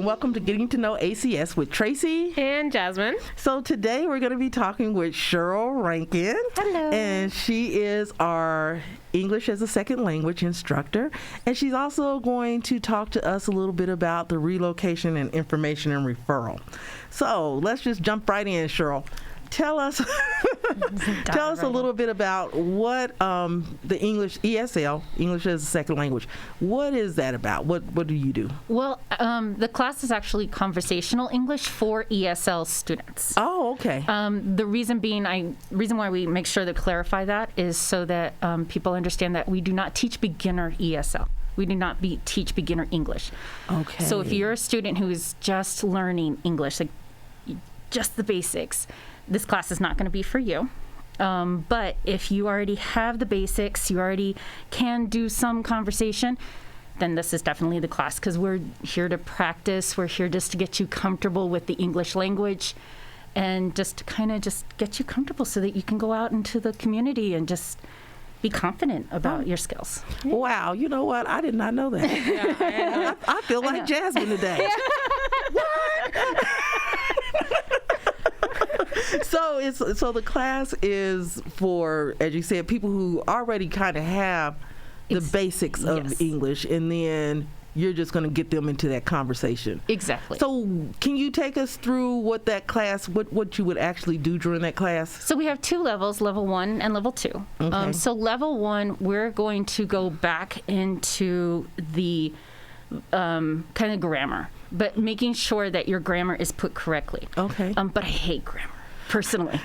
welcome to Getting to Know ACS with Tracy and Jasmine. So today we're going to be talking with Cheryl Rankin. Hello. And she is our English as a second language instructor. And she's also going to talk to us a little bit about the relocation and information and referral. So let's just jump right in, Cheryl. Tell us a little bit about what the English ESL, English as a second language, what is that about? What do you do? Well, the class is actually Conversational English for ESL students. Oh, okay. The reason why we make sure to clarify that is so that people understand that we do not teach beginner ESL. We do not teach beginner English. Okay. So if you're a student who is just learning English, like just the basics, this class is not going to be for you. But if you already have the basics, you already can do some conversation, then this is definitely the class, because we're here to practice. We're here just to get you comfortable with the English language and just to kind of just get you comfortable so that you can go out into the community and just be confident about your skills. Wow, you know what? I did not know that. Yeah, I feel like Jasmine today. What? So the class is for, as you said, people who already kind of have the basics of English, and then you're just going to get them into that conversation. Exactly. So can you take us through what that class, what you would actually do during that class? So we have two levels, level 1 and level 2. Okay. So level 1, we're going to go back into the kind of grammar, but making sure that your grammar is put correctly. Okay. But I hate grammar. Personally,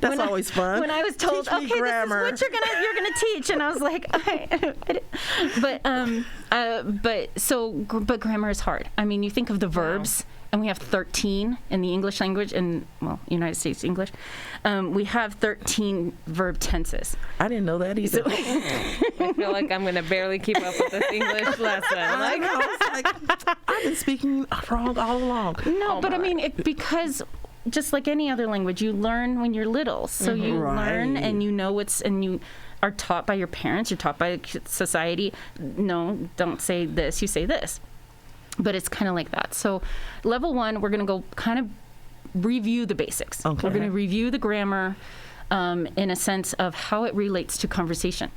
that's always fun. When I was told, okay, grammar. this is what you're gonna teach, and I was like, but grammar is hard. I mean, you think of the verbs, and we have 13 in the English language, and United States English. We have 13 verb tenses. I didn't know that either. I feel like I'm gonna barely keep up with this English lesson. I've been speaking wrong all along. No, but I mean, because just like any other language, you learn when you're little. So you learn, and you know and you are taught by your parents, you're taught by society. No, don't say this, you say this. But it's kind of like that. So level 1, we're going to go kind of review the basics. Okay. We're going to review the grammar in a sense of how it relates to conversation.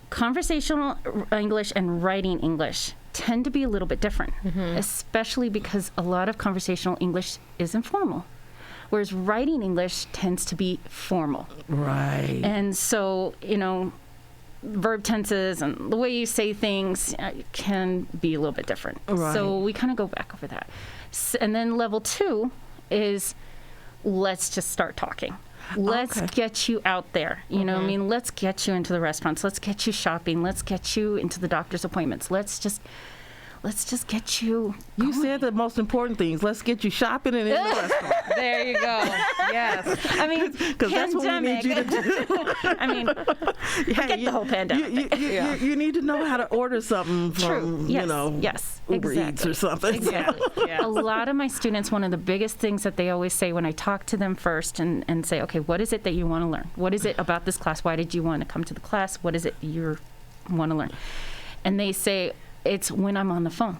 Conversational English and writing English tend to be a little bit different, especially because a lot of conversational English is informal, whereas writing English tends to be formal. Right. And so, verb tenses and the way you say things can be a little bit different. Right. So we kind of go back over that. And then level 2 is let's just start talking. Let's get you out there. You know what I mean? Let's get you into the restaurants. Let's get you shopping. Let's get you into the doctor's appointments. Let's just get you going. You said the most important things. Let's get you shopping and in the restaurant. There you go. Yes. I mean, because that's what we need you to do. I mean, forget the whole pandemic. You need to know how to order something from, Uber Eats or something. Exactly. Yes. A lot of my students, one of the biggest things that they always say when I talk to them first and say, okay, what is it that you want to learn? What is it about this class? Why did you want to come to the class? What is it you want to learn? And they say, it's when I'm on the phone.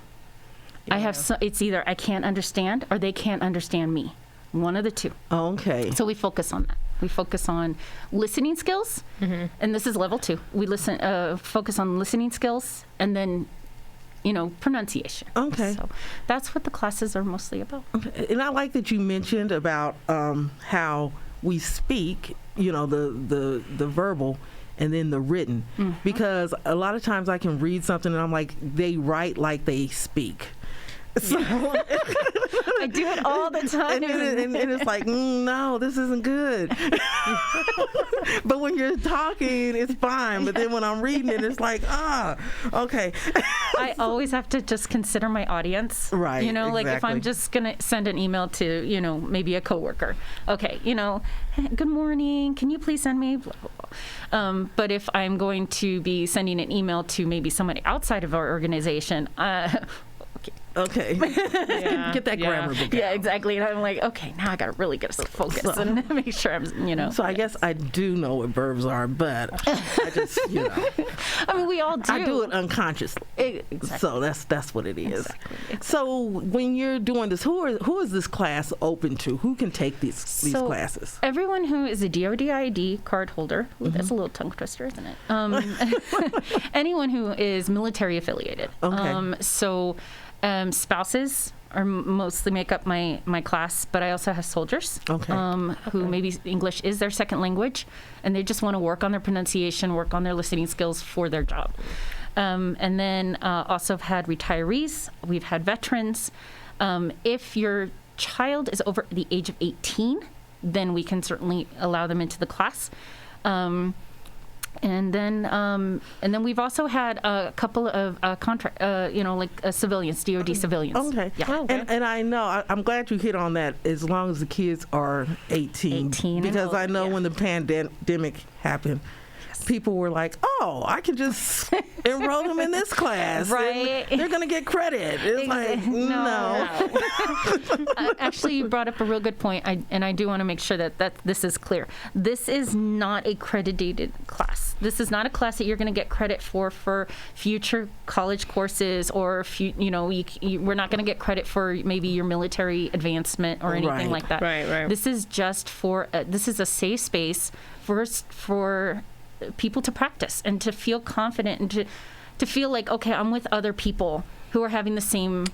Yeah. It's either I can't understand or they can't understand me. One of the two. Okay. So we focus on that. We focus on listening skills, and this is level 2. We focus on listening skills, and then, pronunciation. Okay. So that's what the classes are mostly about. Okay. And I like that you mentioned about how we speak, the verbal and then the written, because a lot of times I can read something and I'm like, they write like they speak. So I do it all the time. And it's like, no, this isn't good. But when you're talking, it's fine. But then when I'm reading it, it's like, okay. I always have to just consider my audience. Right. Like if I'm just going to send an email to, maybe a coworker. Okay, good morning. Can you please send me blah, blah, blah. But if I'm going to be sending an email to maybe somebody outside of our organization, okay, Okay. Yeah. Get that grammar book Yeah, out. exactly. And I'm like, okay, now I got to really get us focused and make sure I'm, So I guess I do know what verbs are, but I just, I mean, we all do. I do it unconsciously. Exactly. So that's what it is. Exactly. So when you're doing this, who is this class open to? Who can take these So classes? Everyone who is a DoD ID card holder, Mm-hmm. that's a little tongue twister, isn't it? Anyone who is military affiliated. Okay. Spouses are mostly make up my class, but I also have soldiers Okay. who maybe English is their second language, and they just want to work on their pronunciation, work on their listening skills for their job. And then also have had retirees. We've had veterans. If your child is over the age of 18, then we can certainly allow them into the class. And then we've also had a couple of civilians, DoD civilians. Okay. Yeah. Okay. And I know, I'm glad you hit on that, as long as the kids are 18. 18 and Because older, I know yeah. when the pandemic happened, people were like, oh, I can just enroll them in this class. Right. And they're going to get credit. It's like, no. Actually, you brought up a real good point, and I do want to make sure that this is clear. This is not a credited class. This is not a class that you're going to get credit for future college courses, or we're not going to get credit for maybe your military advancement or anything Right. like that. Right. This is just this is a safe space for people to practice and to feel confident and to feel like, okay, I'm with other people who are having the same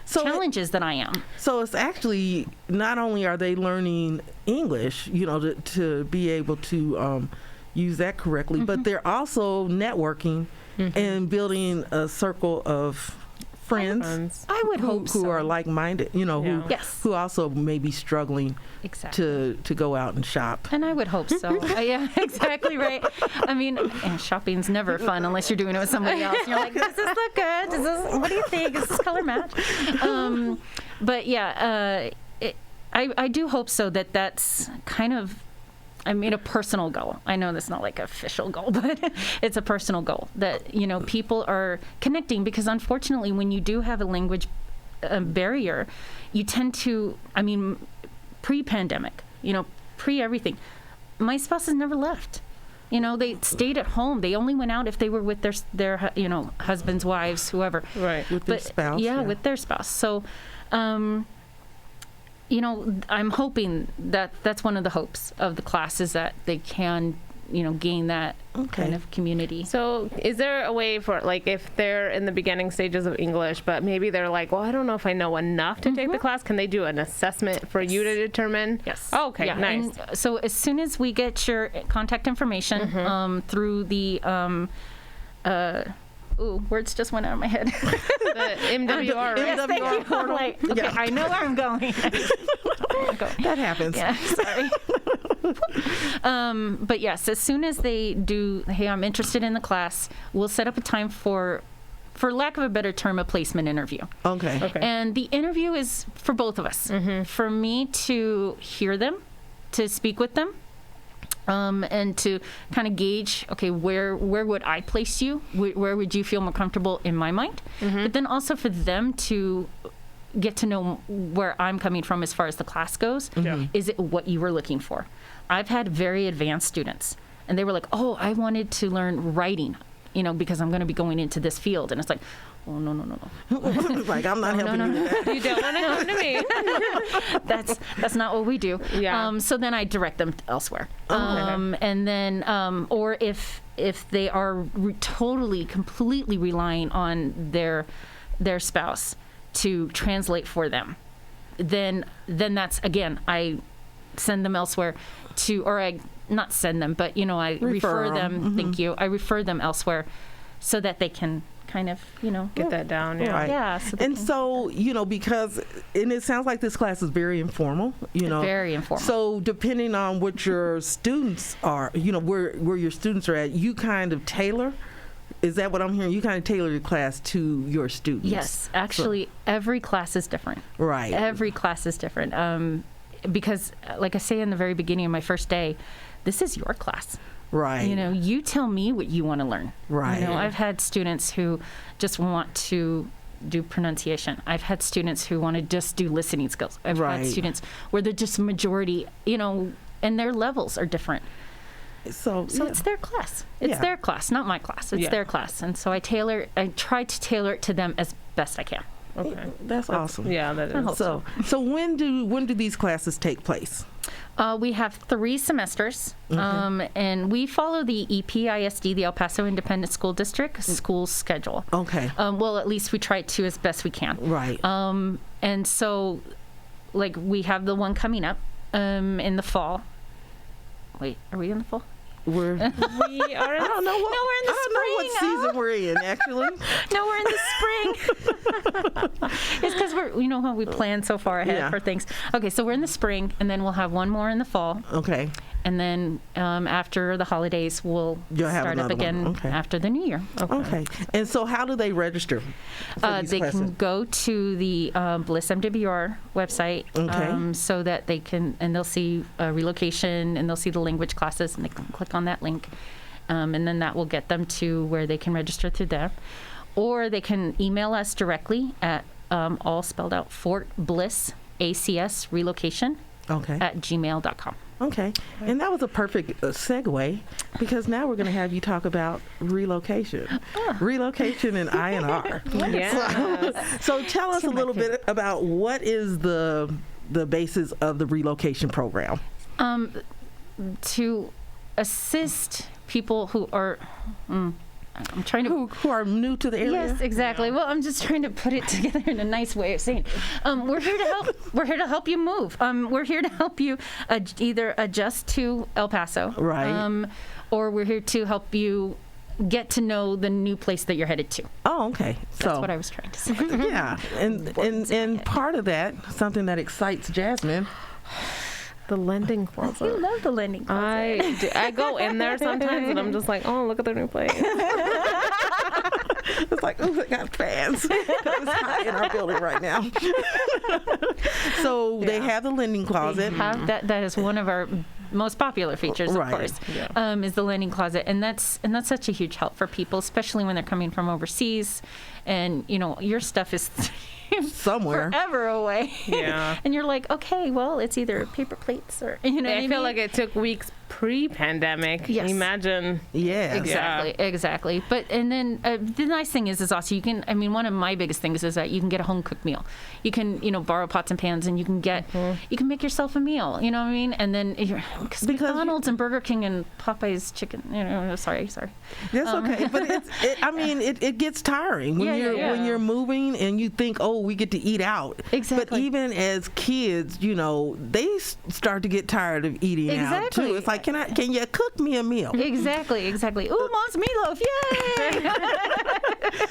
So challenges that I am. So it's actually, not only are they learning English, to be able to use that correctly, but they're also networking and building a circle of friends I would hope who so. are like-minded, Yeah. Yes. who also may be struggling Exactly. to go out and shop. And I would hope so. Yeah, exactly right. I mean, and shopping's never fun unless you're doing it with somebody else. And you're like, does this look good? What do you think? Does this color match? But yeah, I do hope so that's kind of, a personal goal. I know that's not like an official goal, but it's a personal goal that, people are connecting, because unfortunately when you do have a language barrier, you tend to, pre-pandemic, pre-everything, my spouses never left. They stayed at home. They only went out if they were with their husbands, wives, whoever. Right. With their spouse. Yeah, with their spouse. So, I'm hoping that's one of the hopes of the class, is that they can, gain that kind of community. So is there a way for, like, if they're in the beginning stages of English, but maybe they're like, well, I don't know if I know enough to take the class, can they do an assessment for you to determine? Yes. Oh, okay, Yeah, nice. and so as soon as we get your contact information through the words just went out of my head. The MWR, right? Yes, thank you. I'm like, okay, Yeah. I know where I'm going. That happens. Yeah, sorry. But yes, as soon as they do, hey, I'm interested in the class, we'll set up a time for lack of a better term, a placement interview. Okay. Okay. And the interview is for both of us. For me to hear them, to speak with them, and to kind of gauge, okay, where would I place you? Where would you feel more comfortable in my mind? But then also for them to get to know where I'm coming from as far as the class goes. Is it what you were looking for? I've had very advanced students, and they were like, oh, I wanted to learn writing, because I'm going to be going into this field. And it's like, oh, no. Like, I'm not helping you with that. You don't want to come to me. That's not what we do. Yeah. So then I direct them elsewhere. And then, or if they are totally, completely relying on their spouse to translate for them, then that's, again, I send them elsewhere or I not send them, but I refer them. Thank you. I refer them elsewhere so that they can kind of, Get that down, yeah. Right. Yeah. So, because, and it sounds like this class is very informal, Very informal. So depending on what your students are, where your students are at, you kind of tailor. Is that what I'm hearing? You kind of tailor your class to your students. Yes. Actually, every class is different. Right. Every class is different. Because, like I say in the very beginning of my first day, this is your class. Right. You tell me what you want to learn. Right. I've had students who just want to do pronunciation. I've had students who want to just do listening skills. I've Right. had students where they're just majority, and their levels are different. So So yeah. it's their class. It's Yeah. their class, not my class. It's Yeah. their class. And so I try to tailor it to them as best I can. Okay. That's awesome. Yeah, that I is. hope So when do these classes take place? We have 3 semesters, and we follow the EPISD, the El Paso Independent School District school schedule. Okay. Well, at least we try to as best we can. Right. And so, like, we have the one coming up in the fall. Wait, are we in the fall? We're We are. I don't know what No, we're in the I don't know what spring. season we're in actually. No, we're in the spring. It's because how we plan so far ahead Yeah. for things. Okay, so we're in the spring, and then we'll have one more in the fall. Okay. And then after the holidays, we'll You'll have start up another one. again Okay. after the new year. Okay. And so how do they register for these They classes? can go to the Bliss MWR website, Okay. so that they can, and they'll see relocation, and they'll see the language classes, and they can click on that link, and then that will get them to where they can register through there, or they can email us directly at all spelled out Fort Bliss ACS Relocation Okay. at gmail.com. Okay. And that was a perfect segue because now we're going to have you talk about relocation. Relocation and INR. Yeah. So tell us a little bit about what is the basis of the relocation program. To assist people who are, I'm trying to. Who are new to the area? Yes, exactly. Well, I'm just trying to put it together in a nice way of saying, we're here to help. We're here to help you move. We're here to help you either adjust to El Paso, Right. Or we're here to help you get to know the new place that you're headed to. Oh, okay. That's what I was trying to say. Yeah, and part of that, something that excites Jasmine. The lending You closet. love the lending closet. I go in there sometimes and I'm just like, oh, look at their new place. It's like, oh, they got fans. It's hot in our building right now. So they have the lending closet. That is one of our most popular features, Right. of course, is the lending closet, and that's such a huge help for people, especially when they're coming from overseas, and your stuff is Somewhere. forever away. Yeah. And you're like, okay, well, it's either paper plates or what I feel mean? like it took weeks pre-pandemic. Yes. Yeah. Exactly. But and then the nice thing is also you can. I mean, one of my biggest things is that you can get a home cooked meal. You can borrow pots and pans, and you can get you can make yourself a meal. You know what I mean? And then because McDonald's and Burger King and Popeye's chicken. Sorry. That's okay, but it gets tiring when when you're moving and you think, oh, we get to eat out. Exactly. But even as kids, they start to get tired of eating out too. It's like, can you cook me a meal? Exactly. Ooh, Mom's meatloaf!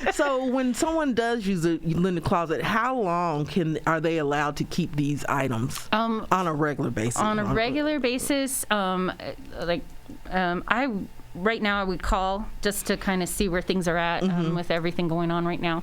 Yay! So when someone does use a lending closet, how long are they allowed to keep these items on a regular basis? On a regular basis, right now I would call just to kind of see where things are at with everything going on right now.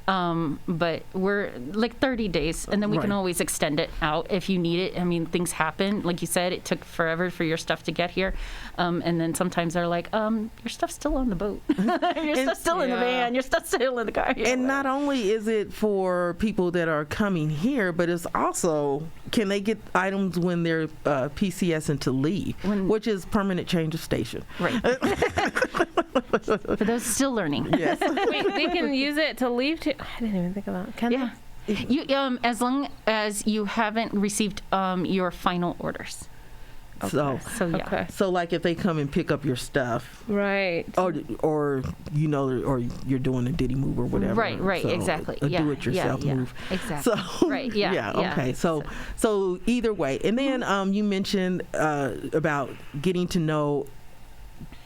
But we're like 30 days, and then we can Right. always extend it out if you need it. I mean, things happen. Like you said, it took forever for your stuff to get here. And then sometimes they're like, your stuff's still on the boat. Your stuff's still in the van. Your stuff's still in the car. And not only is it for people that are coming here, but it's also, can they get items when they're PCSing to leave, which is permanent change of station. Right. For those still learning. Yes. Wait, they can use it to leave too? I didn't even think of that. Can Yeah. You, as long as you haven't received your final orders. So So yeah. Okay. So like if they come and pick up your stuff, Right. or you're doing a Diddy move or whatever. Right, So exactly. A Yeah, do-it-yourself yeah, move. exactly. So Right, yeah. Okay. So either way, and then you mentioned about getting to know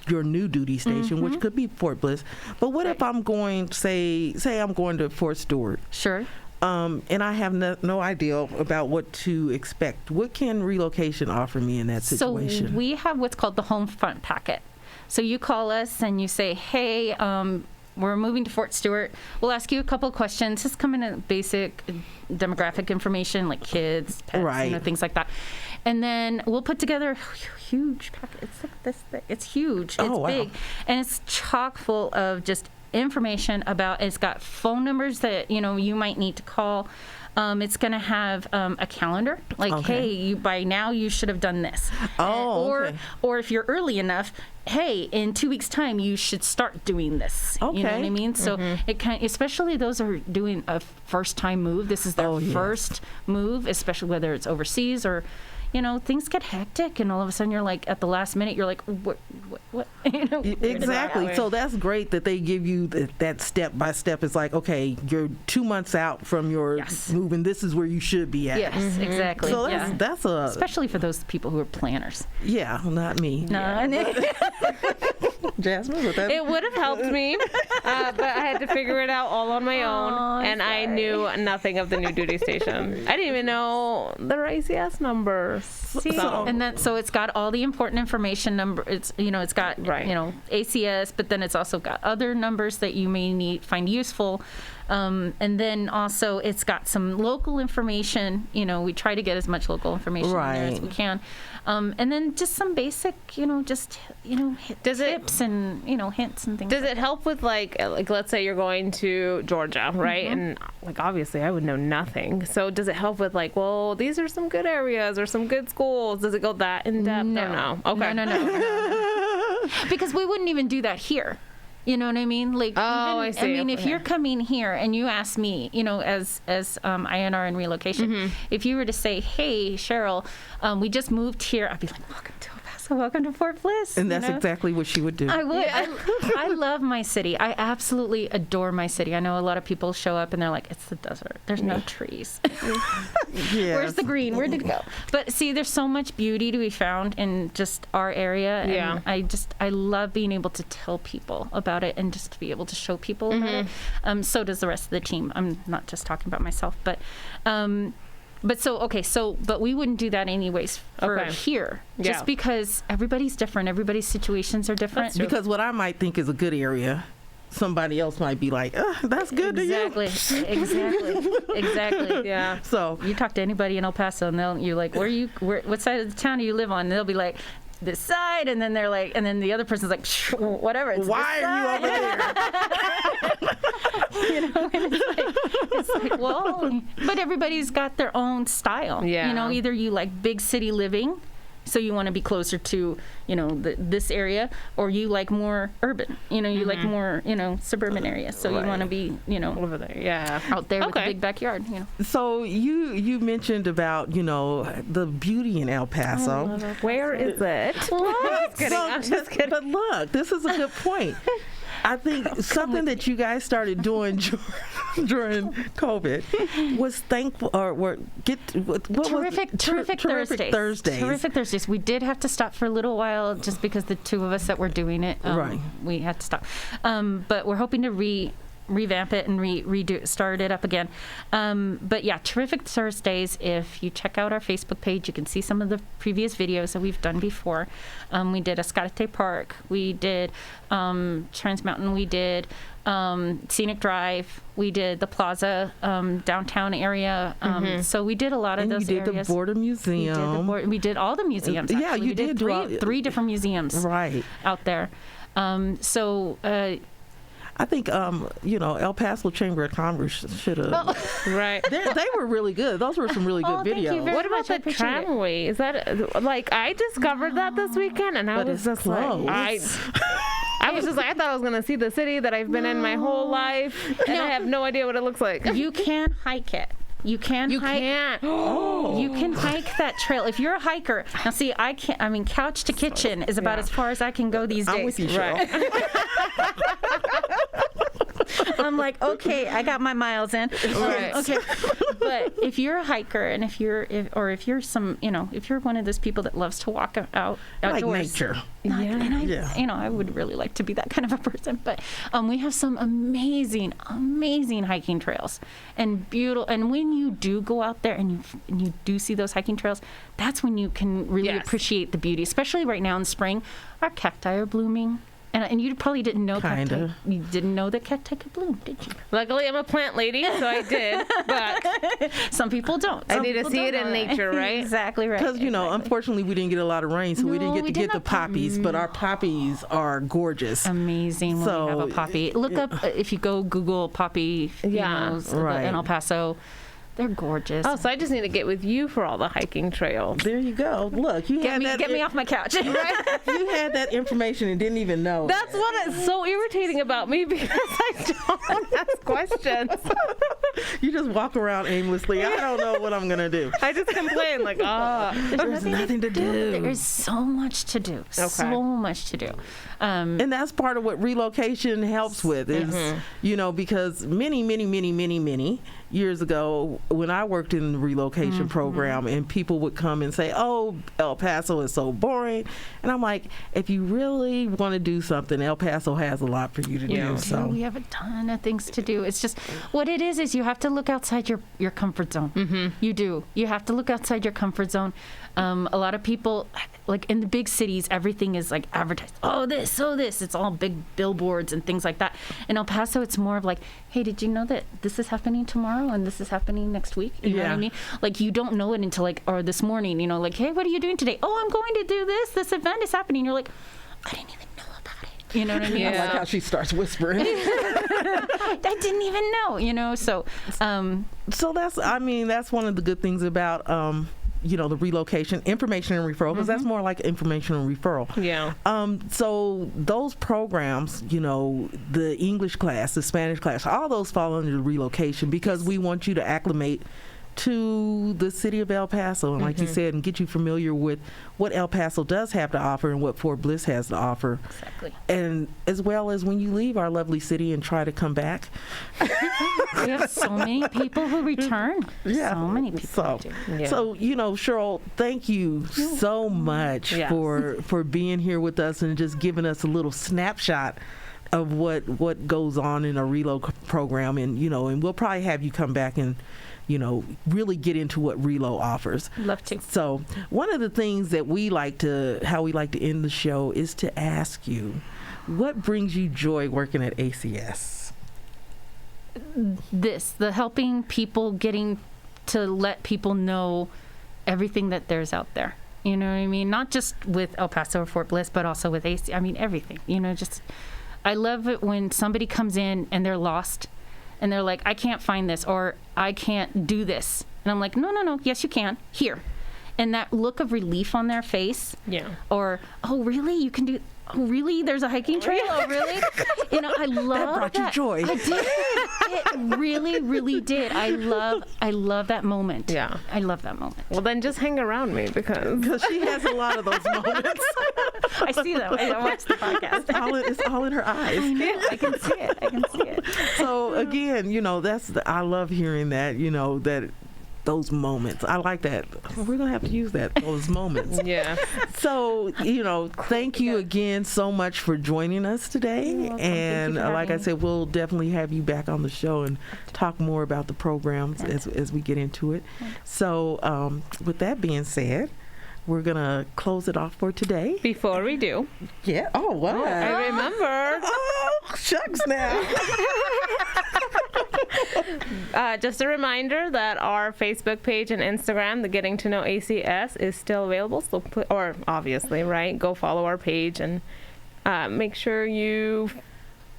your new duty station, which could be Fort Bliss. But what if I'm going, say I'm going to Fort Stewart? Sure. And I have no idea about what to expect. What can relocation offer me in that situation? So we have what's called the home front packet. So you call us and you say, hey, we're moving to Fort Stewart. We'll ask you a couple of questions. Just come in at basic demographic information like kids, pets, Right. things like that. And then we'll put together a huge packet. It's like this thick. It's huge. It's Oh, wow. big. And it's chock full of just information about, it's got phone numbers that, you might need to call. It's going to have a calendar, like, Okay. hey, by now you should have done this. Oh, okay. Or if you're early enough, hey, in 2 weeks' time you should start doing this. You know what I Okay. mean? So it especially those who are doing a first-time move. This is their Oh, yes. first move, especially whether it's overseas or. Things get hectic, and all of a sudden you're like, at the last minute, you're like, what? Exactly. So that's great that they give you that step by step. It's like, okay, you're 2 months out from your Yes. move, and this is where you should be at. Yes, exactly. So yeah. that's a Especially for those people who are planners. yeah, not me. No, Jasmine, what that? It would have helped me, but I had to figure it out all on my own, Aw, and I knew nothing of the new duty station. I didn't even know their ACS number. So it's got all the important information number. It's it's got Right. ACS, but then it's also got other numbers that you may find useful. And then also it's got some local information. We try to get as much local information in there as Right. we can. And then just some basic, Does it- tips and hints and things. Does it help with like let's say you're going to Georgia, right? And like obviously I would know nothing. So does it help with like, well, these are some good areas or some good schools? Does it go that in depth? No. Or no? Okay. No. Because we wouldn't even do that here. You know what I mean? Like, I see. if Okay. you're coming here and you ask me, as INR in relocation, if you were to say, "Hey, Cheryl, we just moved here," I'd be like, "Welcome to El Paso, welcome to Fort Bliss." And that's exactly what she would do. I would. I love my city. I absolutely adore my city. I know a lot of people show up and they're like, "It's the desert. There's no trees. Yes. Where's the green? Where did it go?" But see, there's so much beauty to be found in just our area. And Yeah. I love being able to tell people about it and just to be able to show people about it. So does the rest of the team. I'm not just talking about myself, but we wouldn't do that anyways for Okay. here, Yeah. just because everybody's different. Everybody's situations are different. That's true. Because what I might think is a good area, somebody else might be like, that's good to you. Exactly. Yeah. So You talk to anybody in El Paso, and you're like, what side of the town do you live on? And they'll be like, this side, and then they're like, and then the other person's like, whatever. It's why this are you side. over there? And it's like, well, but everybody's got their own style. Yeah. Either you like big city living, so you want to be closer to, this area, or you like more urban. You like more, suburban areas. So you want to be, Over there. Yeah. out there with a Okay. big backyard. So you mentioned about the beauty in El Paso. Where is it? Just kidding. I'm just kidding. But look, this is a good point. I think something that you guys started doing during COVID was thankful Terrific Thursdays. Terrific Thursdays. We did have to stop for a little while just because the two of us that were doing it, Right. we had to stop. But we're hoping to revamp it and start it up again. But yeah, Terrific Thursdays. If you check out our Facebook page, you can see some of the previous videos that we've done before. We did Escalante Park. We did Trans Mountain. We did Scenic Drive. We did the Plaza downtown area. So we did a lot of and those you did areas. the Border Museum. We did all the museums. Yeah, actually. you We did do three different museums Right. out there. I think El Paso Chamber of Commerce should have. Right. They were really good. Those were some really good thank you videos. very What about much. I the appreciate it. tramway? Is that like I discovered that this weekend, and I But was it's just closed. like, I was just like, I thought I was gonna see the city that I've been in my whole life, and I have no idea what it looks like. You can hike it. You can hike. can't. You can hike that trail if you're a hiker. Now, see, I can't. I mean, couch to kitchen is about as far as I can go these days. I'm with you, Cheryl. I'm like, okay, I got my miles in. Right. Okay. But if you're a hiker, and if you're one of those people that loves to walk out Like outdoors, nature. And I would really like to be that kind of a person. But we have some amazing hiking trails and beautiful. And when you do go out there and you do see those hiking trails, that's when you can really Yes. appreciate the beauty. Especially right now in spring, our cacti are blooming. And you probably didn't know Kinda. you didn't know that cacti could bloom, did you? Luckily, I'm a plant lady, so I did. But Some people don't. I Some need to people see don't it in know that. nature, right? Exactly right. Because, unfortunately, we didn't get a lot of rain, so we didn't No, get we to did get the not. poppies, but our poppies are gorgeous. Amazing when you have a poppy. Look up, if you go Google poppy females right. in El Paso, they're gorgeous. oh, so I just need to get with you for all the hiking trails. There you go. Look, you had that. Get me off my couch. You had that information and didn't even know. That's what is so irritating about me because I don't ask questions. You just walk around aimlessly. I don't know what I'm gonna do. I just complain like, There's nothing to do. There's so much to do. Okay. So much to do. And that's part of what relocation helps with is, because many years ago when I worked in the relocation program and people would come and say, oh, El Paso is so boring. And I'm like, if you really want to do something, El Paso has a lot for you to do. So We have a ton of things to do. It's just what it is you have to look outside your comfort zone. You do. You have to look outside your comfort zone. A lot of people, like in the big cities, everything is like advertised. Oh, this. It's all big billboards and things like that. In El Paso, it's more of like, hey, did you know that this is happening tomorrow and this is happening next week? You know what I mean? Like you don't know it until or this morning, like, hey, what are you doing today? Oh, I'm going to do this. This event is happening. You're like, I didn't even know about it. You know what I mean? I like how she starts whispering. I didn't even know, so. So that's one of the good things about, the relocation, information and referral, because that's more like information and referral. Yeah. So those programs, the English class, the Spanish class, all those fall under the relocation because we want you to acclimate to the city of El Paso, and like you said, and get you familiar with what El Paso does have to offer and what Fort Bliss has to offer. Exactly. And as well as when you leave our lovely city and try to come back. We have so many people who return. Yeah. So many people who do. Yeah. So, Cheryl, thank you so much Yes. for being here with us and just giving us a little snapshot of what goes on in a relo program. And, and we'll probably have you come back and, really get into what Relo offers. Love to. So one of the things that how we like to end the show is to ask you, what brings you joy working at ACS? The helping people, getting to let people know everything that there's out there. You know what I mean? Not just with El Paso or Fort Bliss, but also with AC. I mean, everything. I love it when somebody comes in and they're lost and they're like, I can't find this, or I can't do this. And I'm like, no, yes, you can. Here. And that look of relief on their face. Yeah. Or, oh, really? You can do... Oh, really? There's a hiking trail? Oh, really? I love That brought you joy. I did. It really, really did. I love that moment. Yeah. I love that moment. Well, then just hang around me because She has a lot of those moments. I see that when I watch the podcast. It's all in her eyes. I know. I can see it. So again, I love hearing that, that those moments. I like that. We're going to have to use that, those moments. yeah. So, thank you again so much for joining us today. You're welcome. And Thank you for like I having me. said, we'll definitely have you back on the show and talk more about the programs as we get into it. So, with that being said, we're going to close it off for today. Before we do, Yeah. Oh, wow. I remember. Oh, shucks now. Just a reminder that our Facebook page and Instagram, the Getting to Know ACS, is still available. So, obviously, right? Go follow our page and make sure you.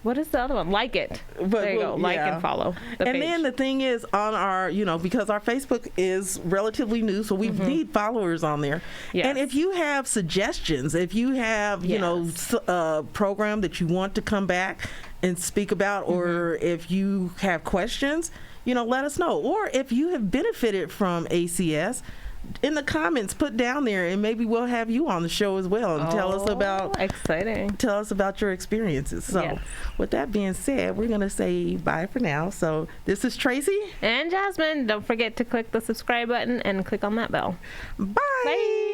What is the other one? Like it. There you go. Like and follow the And page. then the thing is, on our, because our Facebook is relatively new, so we need followers on there. Yes. And if you have suggestions, if you have, a program that you want to come back and speak about, or if you have questions, let us know. Or if you have benefited from ACS, in the comments, put down there, and maybe we'll have you on the show as well and tell us about your experiences. So Yes. with that being said, we're going to say bye for now. So this is Tracy and Jasmine. Don't forget to click the subscribe button and click on that bell. Bye. Bye.